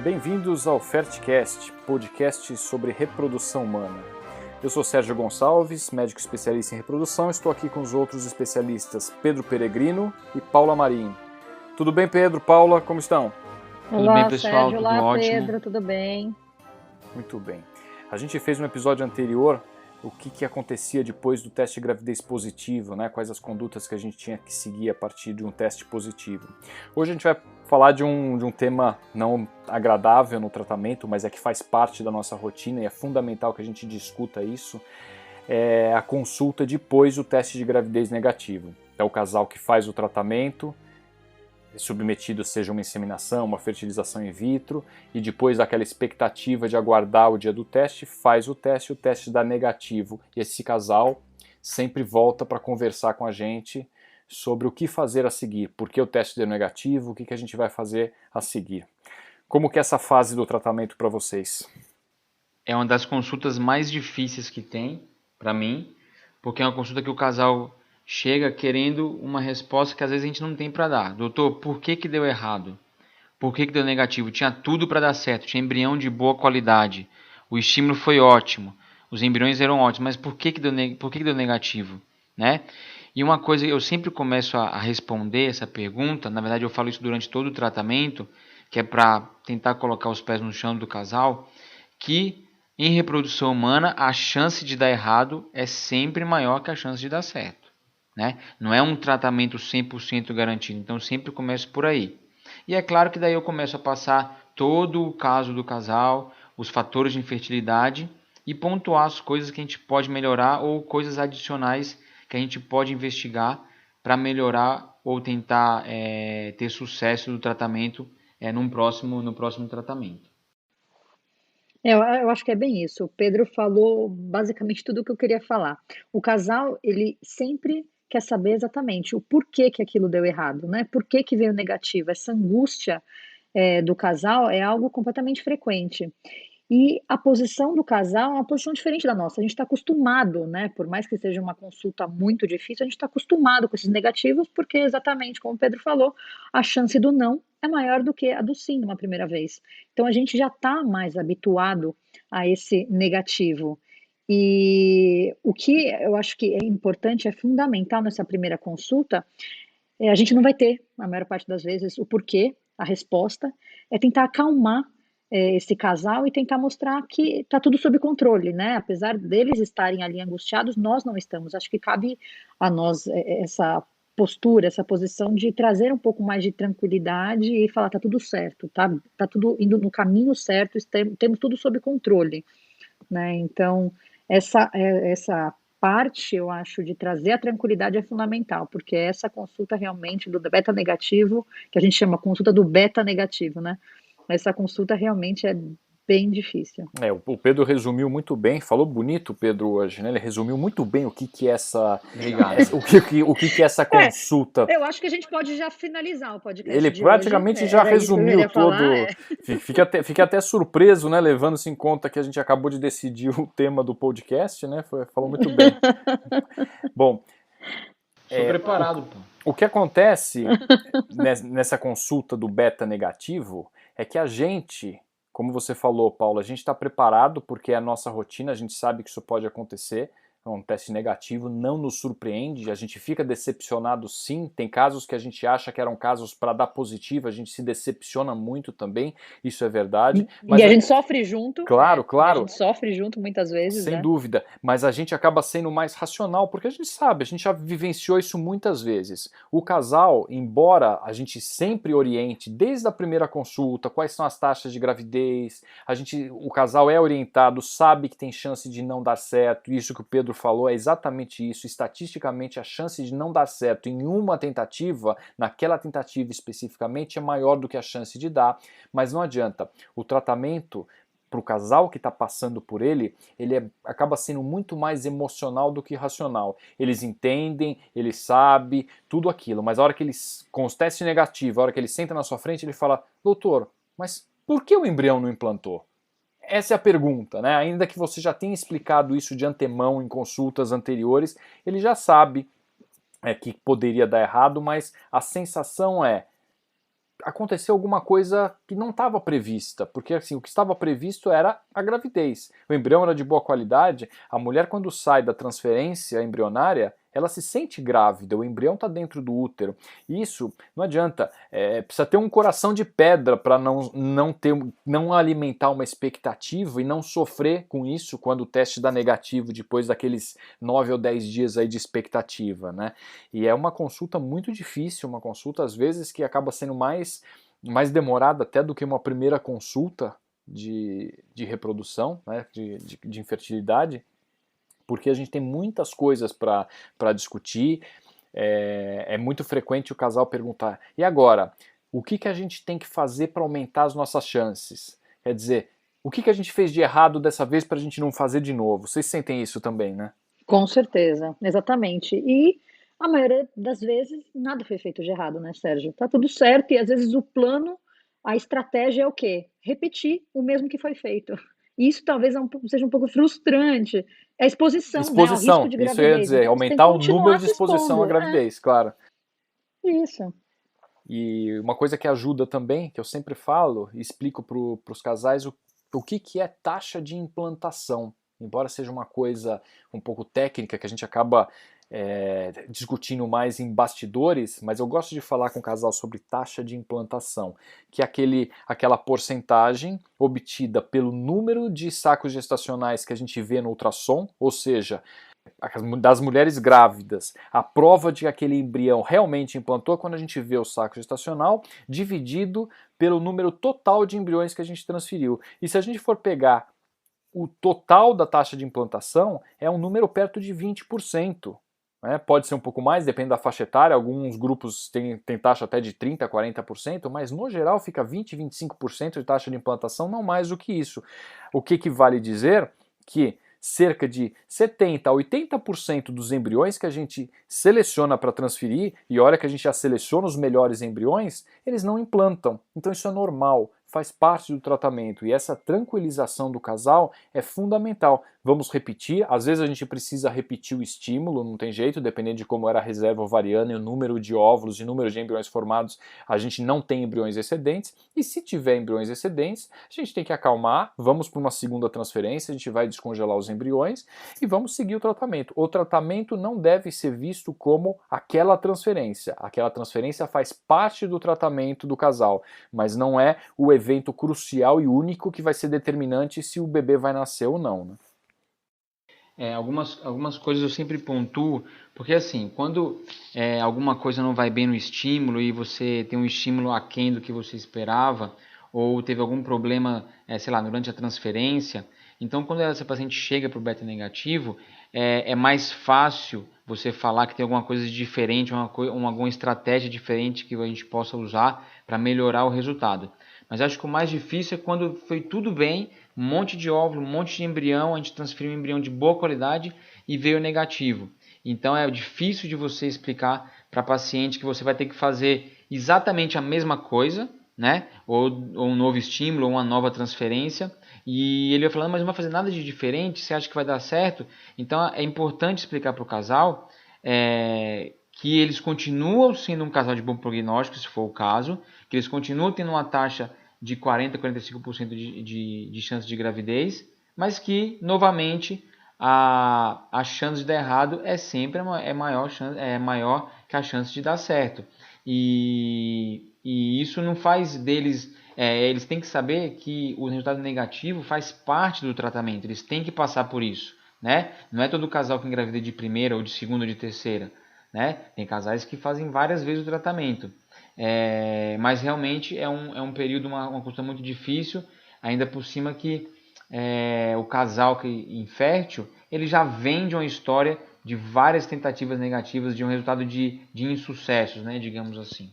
Bem-vindos ao Fertcast, podcast sobre reprodução humana. Eu sou Sérgio Gonçalves, médico especialista em reprodução. Estou aqui com os outros especialistas Pedro Peregrino e Paula Marim. Tudo bem, Pedro? Paula, como estão? Olá, Tudo bem, pessoal? Sérgio. Tudo Olá, ótimo? Pedro, tudo bem? Muito bem. A gente fez um episódio anterior o que acontecia depois do teste de gravidez positivo, né? Quais as condutas que a gente tinha que seguir a partir de um teste positivo. Hoje a gente vai falar de um tema não agradável no tratamento, mas é que faz parte da nossa rotina e é fundamental que a gente discuta isso, é a consulta depois do teste de gravidez negativo. É o casal que faz o tratamento, submetido seja uma inseminação, uma fertilização in vitro, e depois daquela expectativa de aguardar o dia do teste, faz o teste dá negativo, e esse casal sempre volta para conversar com a gente sobre o que fazer a seguir, por que o teste deu negativo, o que a gente vai fazer a seguir. Como que é essa fase do tratamento para vocês? É uma das consultas mais difíceis que tem, para mim, porque é uma consulta que o casal chega querendo uma resposta que às vezes a gente não tem para dar. Doutor, por que deu errado? Por que deu negativo? Tinha tudo para dar certo, tinha embrião de boa qualidade, o estímulo foi ótimo, os embriões eram ótimos, mas por que deu negativo? Né? E uma coisa, eu sempre começo a responder essa pergunta, na verdade eu falo isso durante todo o tratamento, que é para tentar colocar os pés no chão do casal, que em reprodução humana a chance de dar errado é sempre maior que a chance de dar certo. Né? Não é um tratamento 100% garantido, então eu sempre começo por aí. E é claro que daí eu começo a passar todo o caso do casal, os fatores de infertilidade e pontuar as coisas que a gente pode melhorar ou coisas adicionais que a gente pode investigar para melhorar ou tentar ter sucesso do tratamento no próximo tratamento. Eu acho que é bem isso. O Pedro falou basicamente tudo o que eu queria falar. O casal, ele sempre quer saber exatamente o porquê que aquilo deu errado, né? Por que veio negativo? Essa angústia do casal é algo completamente frequente. E a posição do casal é uma posição diferente da nossa. A gente está acostumado, né? Por mais que seja uma consulta muito difícil, a gente está acostumado com esses negativos, porque exatamente como o Pedro falou, a chance do não é maior do que a do sim numa primeira vez. Então a gente já está mais habituado a esse negativo. E o que eu acho que é importante, é fundamental nessa primeira consulta, a gente não vai ter, a maior parte das vezes, o porquê, a resposta, é tentar acalmar esse casal e tentar mostrar que está tudo sob controle, né? Apesar deles estarem ali angustiados, nós não estamos. Acho que cabe a nós essa postura, essa posição de trazer um pouco mais de tranquilidade e falar, tá tudo certo, tá tudo indo no caminho certo, temos tudo sob controle, né? Então, essa parte, eu acho, de trazer a tranquilidade é fundamental, porque essa consulta realmente do beta negativo, que a gente chama consulta do beta negativo, né? Essa consulta realmente é bem difícil. O Pedro resumiu muito bem, falou bonito, Pedro, hoje, né? Ele resumiu muito bem o que é essa, o que é essa consulta. Eu acho que a gente pode já finalizar o podcast Ele de praticamente hoje. já resumiu todo. Fiquei até surpreso, né? Levando-se em conta que a gente acabou de decidir o tema do podcast, né? Falou muito bem. Bom, Sou preparado, pô. O que acontece nessa consulta do beta negativo é que a gente, como você falou, Paula, a gente está preparado porque é a nossa rotina, a gente sabe que isso pode acontecer. Um teste negativo não nos surpreende, a gente fica decepcionado sim, tem casos que a gente acha que eram casos para dar positivo, a gente se decepciona muito também, isso é verdade. Mas a gente sofre junto. Claro. A gente sofre junto muitas vezes, sem né? dúvida, mas a gente acaba sendo mais racional, porque a gente sabe, a gente já vivenciou isso muitas vezes. O casal, embora a gente sempre oriente, desde a primeira consulta, quais são as taxas de gravidez, o casal é orientado, sabe que tem chance de não dar certo, isso que o Pedro falou é exatamente isso, estatisticamente a chance de não dar certo em uma tentativa, naquela tentativa especificamente, é maior do que a chance de dar, mas não adianta, o tratamento para o casal que está passando por ele acaba sendo muito mais emocional do que racional. Eles entendem, eles sabem, tudo aquilo, mas a hora que eles, com os testes negativos, a hora que ele senta na sua frente, ele fala, doutor, mas por que o embrião não implantou? Essa é a pergunta, né? Ainda que você já tenha explicado isso de antemão em consultas anteriores, ele já sabe que poderia dar errado, mas a sensação é, aconteceu alguma coisa que não estava prevista, porque assim, o que estava previsto era a gravidez. O embrião era de boa qualidade, a mulher quando sai da transferência embrionária, ela se sente grávida, o embrião está dentro do útero. Isso não adianta, precisa ter um coração de pedra para não alimentar uma expectativa e não sofrer com isso quando o teste dá negativo depois daqueles 9 ou 10 dias aí de expectativa, né? E é uma consulta muito difícil, uma consulta às vezes que acaba sendo mais demorada até do que uma primeira consulta de reprodução, né, de infertilidade, porque a gente tem muitas coisas para discutir. É muito frequente o casal perguntar: e agora? O que a gente tem que fazer para aumentar as nossas chances? Quer dizer, o que a gente fez de errado dessa vez para a gente não fazer de novo? Vocês sentem isso também, né? Com certeza, exatamente. E a maioria das vezes nada foi feito de errado, né, Sérgio? Tá tudo certo e às vezes o plano, a estratégia é o quê? Repetir o mesmo que foi feito. E isso talvez seja um pouco frustrante. É a exposição, né, ao risco Exposição, de isso eu ia gravidez. dizer, Então você tem que aumentar o número continuar de se exposição à expondo. É, gravidez, claro. isso. E uma coisa que ajuda também, que eu sempre falo e explico para os casais o que é taxa de implantação. Embora seja uma coisa um pouco técnica, que a gente acaba discutindo mais em bastidores, mas eu gosto de falar com o casal sobre taxa de implantação, que é aquela porcentagem obtida pelo número de sacos gestacionais que a gente vê no ultrassom, ou seja, das mulheres grávidas, a prova de que aquele embrião realmente implantou quando a gente vê o saco gestacional dividido pelo número total de embriões que a gente transferiu. E se a gente for pegar o total da taxa de implantação, é um número perto de 20%. Né? Pode ser um pouco mais, depende da faixa etária, alguns grupos têm taxa até de 30%, 40%, mas no geral fica 20%, 25% de taxa de implantação, não mais do que isso. O que vale dizer que cerca de 70% a 80% dos embriões que a gente seleciona para transferir, e olha que a gente já seleciona os melhores embriões, eles não implantam. Então isso é normal, faz parte do tratamento, e essa tranquilização do casal é fundamental. Vamos repetir, às vezes a gente precisa repetir o estímulo, não tem jeito, dependendo de como era a reserva ovariana e o número de óvulos e o número de embriões formados, a gente não tem embriões excedentes, e se tiver embriões excedentes, a gente tem que acalmar, vamos para uma segunda transferência, a gente vai descongelar os embriões e vamos seguir o tratamento. O tratamento não deve ser visto como aquela transferência faz parte do tratamento do casal, mas não é o evento crucial e único que vai ser determinante se o bebê vai nascer ou não, né? Algumas coisas eu sempre pontuo, porque assim, quando alguma coisa não vai bem no estímulo e você tem um estímulo aquém do que você esperava, ou teve algum problema, sei lá, durante a transferência, então quando essa paciente chega para o beta negativo, é mais fácil você falar que tem alguma coisa diferente, alguma estratégia diferente que a gente possa usar para melhorar o resultado. Mas acho que o mais difícil é quando foi tudo bem, um monte de óvulo, um monte de embrião, a gente transferiu um embrião de boa qualidade e veio negativo. Então é difícil de você explicar para paciente que você vai ter que fazer exatamente a mesma coisa, né? Ou um novo estímulo, ou uma nova transferência, e ele vai falando, mas não vai fazer nada de diferente, você acha que vai dar certo? Então é importante explicar para o casal que eles continuam sendo um casal de bom prognóstico, se for o caso, que eles continuam tendo uma taxa de 40% a 45% de chance de gravidez, mas que, novamente, a chance de dar errado é sempre maior que a chance de dar certo. E isso não faz deles... eles têm que saber que o resultado negativo faz parte do tratamento, eles têm que passar por isso. Né? Não é todo casal que engravida de primeira, ou de segunda, ou de terceira. Né? Tem casais que fazem várias vezes o tratamento. Mas realmente é um período, uma consulta muito difícil, ainda por cima que o casal que infértil, ele já vem de uma história de várias tentativas negativas, de um resultado de insucessos, né, digamos assim.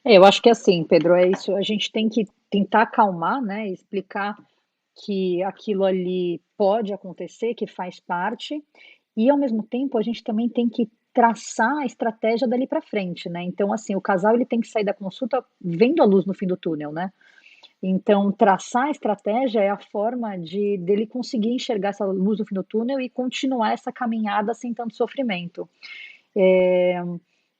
Eu acho que assim, Pedro, é isso. A gente tem que tentar acalmar, né? Explicar que aquilo ali pode acontecer, que faz parte, e ao mesmo tempo a gente também tem que traçar a estratégia dali para frente, né? Então, assim, o casal ele tem que sair da consulta vendo a luz no fim do túnel, né? Então, traçar a estratégia é a forma dele conseguir enxergar essa luz no fim do túnel e continuar essa caminhada sem tanto sofrimento.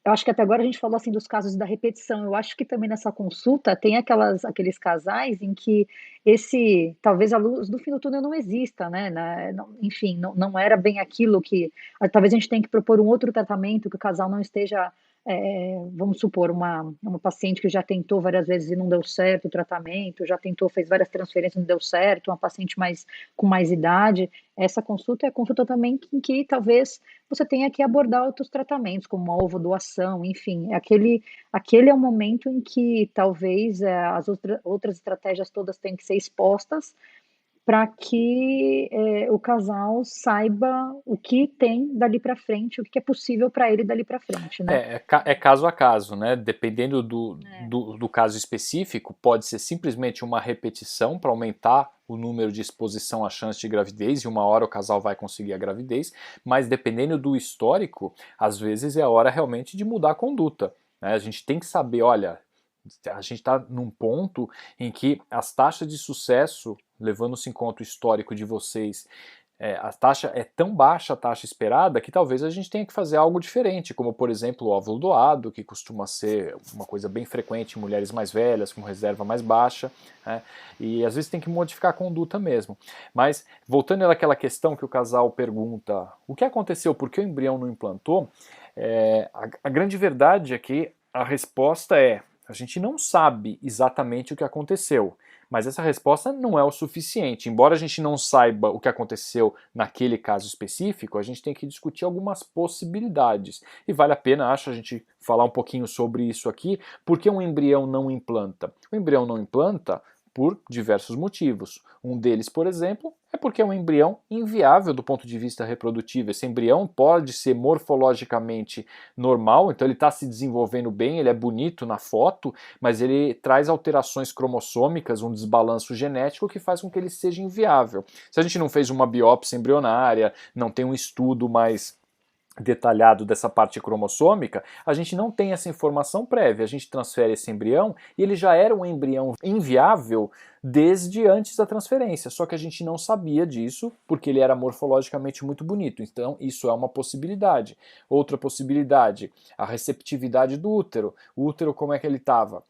Eu acho que até agora a gente falou assim dos casos da repetição. Eu acho que também nessa consulta tem aqueles casais em que esse, talvez a luz do fim do túnel não exista, né? Enfim, não era bem aquilo que. Talvez a gente tenha que propor um outro tratamento, que o casal não esteja. Vamos supor, uma paciente que já tentou várias vezes e não deu certo o tratamento, já tentou, fez várias transferências e não deu certo, uma paciente com mais idade. Essa consulta é a consulta também em que talvez você tenha que abordar outros tratamentos, como a ovodoação, enfim, aquele é o momento em que talvez as outras estratégias todas têm que ser expostas para que o casal saiba o que tem dali para frente, o que é possível para ele dali para frente, né? É caso a caso, né? Dependendo do, É. do, do caso específico, pode ser simplesmente uma repetição para aumentar o número de exposição à chance de gravidez, e uma hora o casal vai conseguir a gravidez, mas dependendo do histórico, às vezes é a hora realmente de mudar a conduta, né? A gente tem que saber, olha, a gente está num ponto em que as taxas de sucesso, levando-se em conta o histórico de vocês, a taxa é tão baixa, a taxa esperada, que talvez a gente tenha que fazer algo diferente, como por exemplo o óvulo doado, que costuma ser uma coisa bem frequente em mulheres mais velhas, com reserva mais baixa, né? E às vezes tem que modificar a conduta mesmo. Mas voltando àquela questão que o casal pergunta, o que aconteceu, por que o embrião não implantou? A grande verdade é que a resposta é: a gente não sabe exatamente o que aconteceu, mas essa resposta não é o suficiente. Embora a gente não saiba o que aconteceu naquele caso específico, a gente tem que discutir algumas possibilidades. E vale a pena, acho, a gente falar um pouquinho sobre isso aqui. Por que um embrião não implanta? O embrião não implanta por diversos motivos. Um deles, por exemplo, é porque é um embrião inviável do ponto de vista reprodutivo. Esse embrião pode ser morfologicamente normal, então ele está se desenvolvendo bem, ele é bonito na foto, mas ele traz alterações cromossômicas, um desbalanço genético que faz com que ele seja inviável. Se a gente não fez uma biópsia embrionária, não tem um estudo mais detalhado dessa parte cromossômica, a gente não tem essa informação prévia. A gente transfere esse embrião e ele já era um embrião inviável desde antes da transferência, só que a gente não sabia disso porque ele era morfologicamente muito bonito. Então isso é uma possibilidade. Outra possibilidade, a receptividade do útero. O útero, como é que ele estava?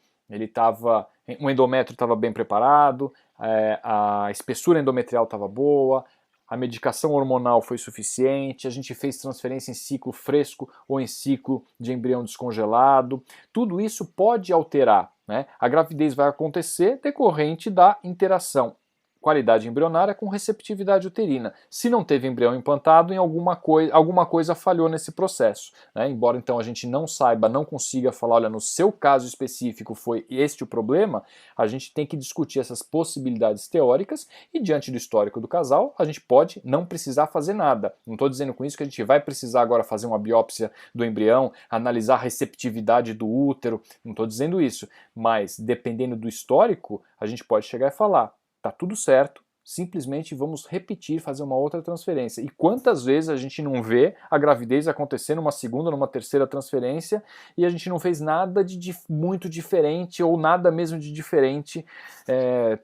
O endométrio estava bem preparado, a espessura endometrial estava boa, a medicação hormonal foi suficiente, a gente fez transferência em ciclo fresco ou em ciclo de embrião descongelado. Tudo isso pode alterar, né? A gravidez vai acontecer decorrente da interação qualidade embrionária com receptividade uterina. Se não teve embrião implantado, alguma coisa falhou nesse processo, né? Embora então a gente não saiba, não consiga falar, olha, no seu caso específico foi este o problema, a gente tem que discutir essas possibilidades teóricas e diante do histórico do casal, a gente pode não precisar fazer nada. Não estou dizendo com isso que a gente vai precisar agora fazer uma biópsia do embrião, analisar a receptividade do útero, não estou dizendo isso, mas dependendo do histórico, a gente pode chegar e falar: tá tudo certo, simplesmente vamos repetir, fazer uma outra transferência. E quantas vezes a gente não vê a gravidez acontecer numa segunda, numa terceira transferência e a gente não fez nada de muito diferente ou nada mesmo de diferente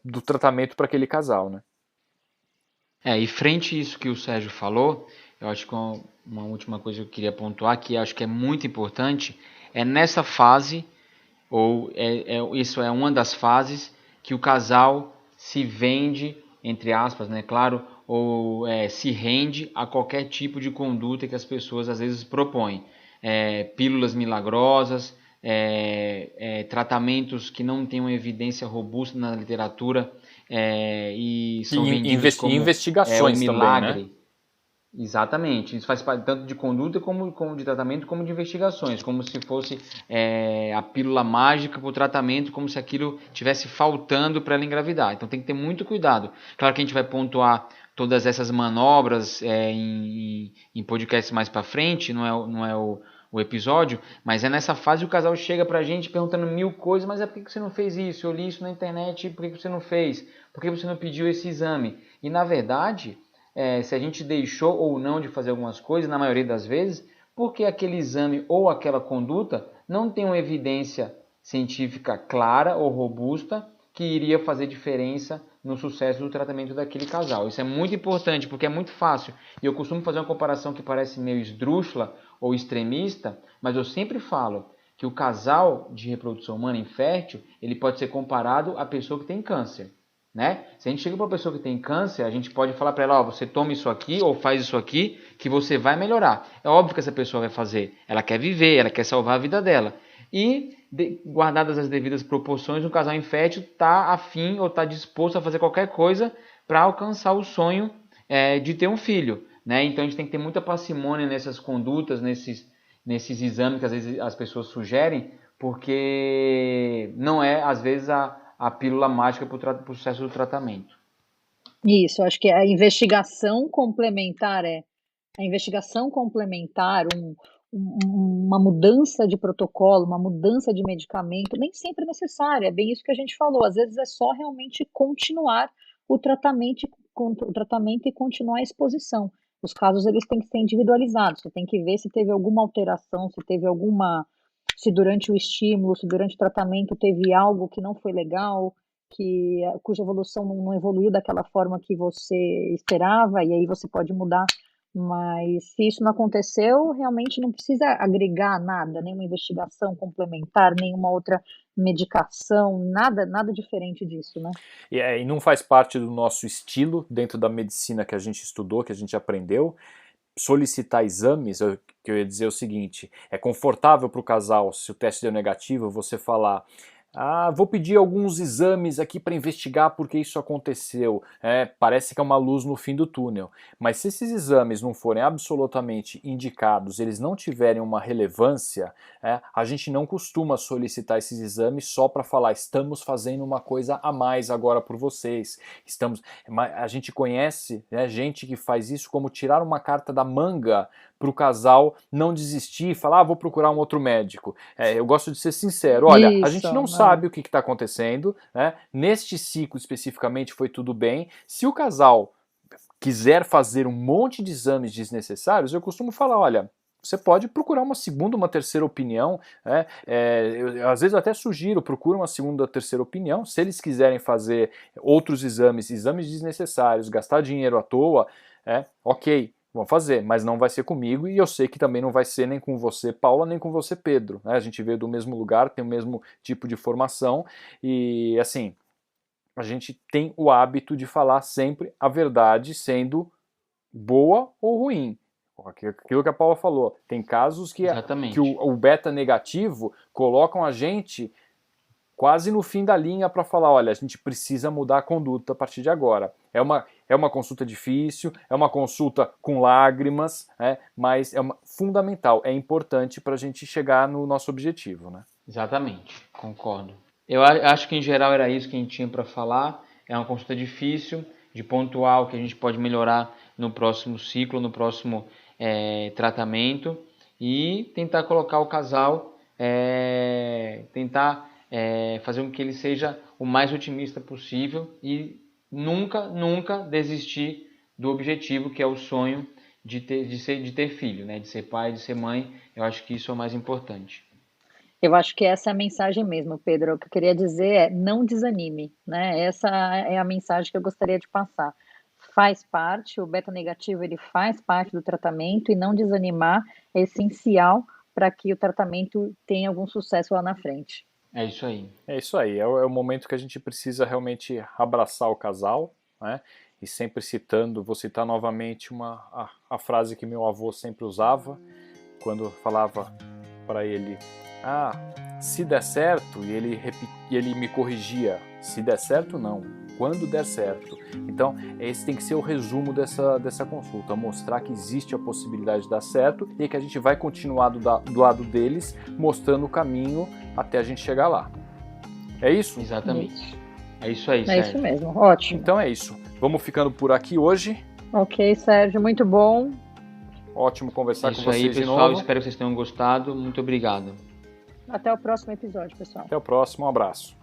do tratamento para aquele casal, né? E frente a isso que o Sérgio falou, eu acho que uma última coisa que eu queria pontuar, que eu acho que é muito importante, é nessa fase, isso é uma das fases, que o casal se vende, entre aspas, né, claro, ou se rende a qualquer tipo de conduta que as pessoas às vezes propõem. Pílulas milagrosas, tratamentos que não têm uma evidência robusta na literatura e são vendidos como investigações um milagre. Também, né? Exatamente, isso faz parte tanto de conduta como de tratamento, como de investigações, como se fosse a pílula mágica para o tratamento, como se aquilo tivesse faltando para ela engravidar. Então tem que ter muito cuidado. Claro que a gente vai pontuar todas essas manobras em podcasts mais para frente, não é o episódio, mas é nessa fase que o casal chega pra gente perguntando 1000 coisas, mas por que você não fez isso? Eu li isso na internet, por que você não fez? Por que você não pediu esse exame? E na verdade, se a gente deixou ou não de fazer algumas coisas, na maioria das vezes, porque aquele exame ou aquela conduta não tem uma evidência científica clara ou robusta que iria fazer diferença no sucesso do tratamento daquele casal. Isso é muito importante, porque é muito fácil. E eu costumo fazer uma comparação que parece meio esdrúxula, ou extremista, mas eu sempre falo que o casal de reprodução humana infértil, ele pode ser comparado à pessoa que tem câncer, né? Se a gente chega para uma pessoa que tem câncer, a gente pode falar para ela, ó, você toma isso aqui ou faz isso aqui que você vai melhorar. É óbvio que essa pessoa vai fazer. Ela quer viver, ela quer salvar a vida dela. E, guardadas as devidas proporções, um casal infértil está afim ou está disposto a fazer qualquer coisa para alcançar o sonho de ter um filho, né? Então a gente tem que ter muita parcimônia nessas condutas, nesses exames que às vezes as pessoas sugerem, porque não é, às vezes, a pílula mágica para o sucesso do tratamento. Isso, acho que a investigação complementar uma mudança de protocolo, uma mudança de medicamento, nem sempre é necessária, é bem isso que a gente falou, às vezes é só realmente continuar o tratamento e continuar a exposição. Os casos eles têm que ser individualizados, você tem que ver se teve alguma alteração, se durante o estímulo, se durante o tratamento teve algo que não foi legal, cuja evolução não evoluiu daquela forma que você esperava, e aí você pode mudar. Mas se isso não aconteceu, realmente não precisa agregar nada, nenhuma investigação complementar, nenhuma outra medicação, nada diferente disso, né? E não faz parte do nosso estilo dentro da medicina que a gente estudou, que a gente aprendeu. Solicitar exames, que eu ia dizer o seguinte, é confortável para o casal, se o teste deu negativo, você falar, vou pedir alguns exames aqui para investigar porque isso aconteceu. Parece que é uma luz no fim do túnel. Mas se esses exames não forem absolutamente indicados, eles não tiverem uma relevância, a gente não costuma solicitar esses exames só para falar, estamos fazendo uma coisa a mais agora por vocês. A gente conhece gente que faz isso como tirar uma carta da manga para o casal não desistir e falar, vou procurar um outro médico. Eu gosto de ser sincero, olha, a gente não sabe o que está acontecendo, né? Neste ciclo especificamente foi tudo bem. Se o casal quiser fazer um monte de exames desnecessários, eu costumo falar, olha, você pode procurar uma segunda, uma terceira opinião, né? Eu, às vezes eu até sugiro, procura uma segunda, terceira opinião, se eles quiserem fazer outros exames desnecessários, gastar dinheiro à toa, ok, vão fazer, mas não vai ser comigo e eu sei que também não vai ser nem com você, Paula, nem com você, Pedro, né? A gente veio do mesmo lugar, tem o mesmo tipo de formação e, assim, a gente tem o hábito de falar sempre a verdade, sendo boa ou ruim. Aquilo que a Paula falou, tem casos que o beta negativo colocam a gente quase no fim da linha para falar, olha, a gente precisa mudar a conduta a partir de agora. É uma consulta difícil, é uma consulta com lágrimas, mas é fundamental, é importante para a gente chegar no nosso objetivo, né? Exatamente, concordo. Eu acho que em geral era isso que a gente tinha para falar. É uma consulta difícil, de pontual, que a gente pode melhorar no próximo ciclo, no próximo tratamento, e tentar colocar o casal, fazer com que ele seja o mais otimista possível e nunca desistir do objetivo, que é o sonho de ter filho, né? De ser pai, de ser mãe. Eu acho que isso é o mais importante. Eu acho que essa é a mensagem mesmo, Pedro. O que eu queria dizer é não desanime, né? Essa é a mensagem que eu gostaria de passar. Faz parte, o beta negativo ele faz parte do tratamento e não desanimar é essencial para que o tratamento tenha algum sucesso lá na frente. É isso aí. É isso aí, é o momento que a gente precisa realmente abraçar o casal, né? E sempre citando, vou citar novamente a frase que meu avô sempre usava, quando falava para ele, se der certo, e ele me corrigia, se der certo não, quando der certo. Então, esse tem que ser o resumo dessa consulta, mostrar que existe a possibilidade de dar certo e que a gente vai continuar do lado deles, mostrando o caminho até a gente chegar lá. É isso? Exatamente. É isso aí, Sérgio. É isso mesmo, ótimo. Então é isso. Vamos ficando por aqui hoje. Ok, Sérgio, muito bom. Ótimo conversar com vocês de novo. É isso aí, pessoal. Espero que vocês tenham gostado. Muito obrigado. Até o próximo episódio, pessoal. Até o próximo. Um abraço.